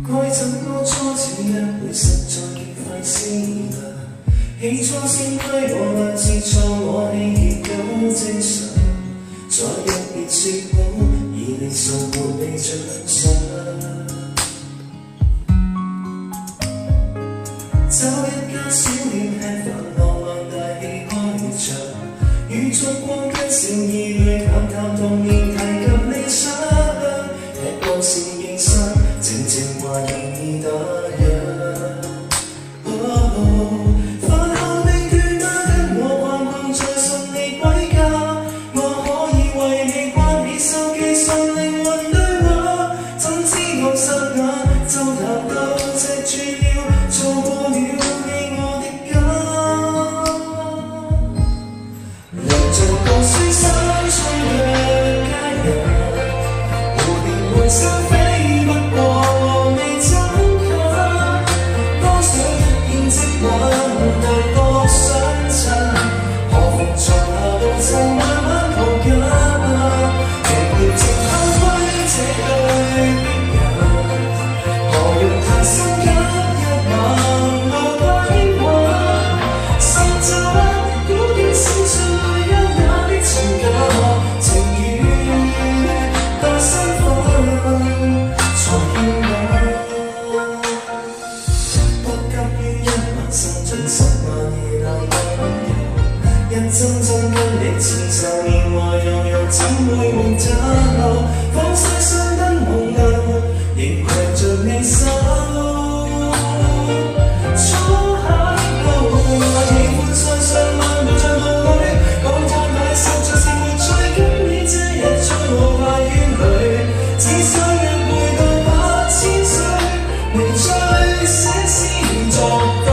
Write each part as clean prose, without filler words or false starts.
該怎麼初次約會實在極快思量，起初先推我兩次錯，我氣結夠正常，在一別說好，已理數沒你最欣賞。找一間小店吃飯，浪漫大戲開場，與燭光跟小兒女談談童年，提及理想，吃光是應生，靜靜話現已打烊。飯後你倦嗎？跟我逛逛再順利歸家，我可以為你關起手機上靈魂對話，怎知道霎眼就談到赤柱了，錯過了你我的家。良像讀書三歲若佳人，蝴蝶滿山飛，不過未走近，多想一見即吻，但多想親，何妨床下到就慢慢抱緊，若要靜候歸這對璧人，何用太心急一晚落低溫，實習古典小說裏優雅的情感，情與大身份才見到，不急於一晚生盡10萬夜難溫柔，一針針跟你刺繡年華悠悠，怎會沒走？放曬雙燈紅亮，仍攜着你手。初邂逅，我喜歡雙雙漫步在夢裏，講太太實在是沒趣，跟你這日在無花園裏，只想約會到8000歲，微醉寫詩作對。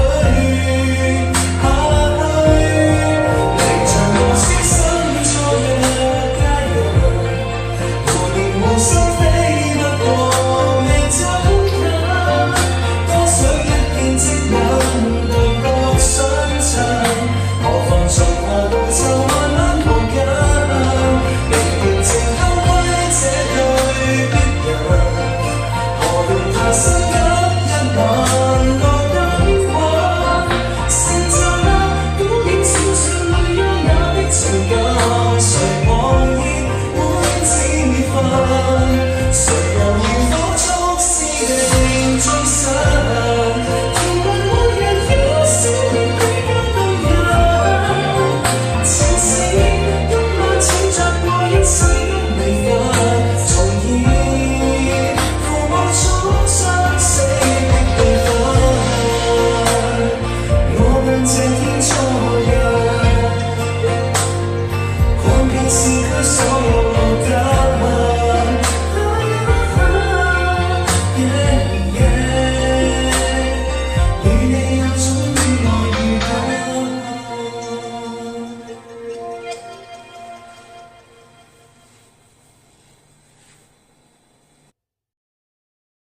與你有種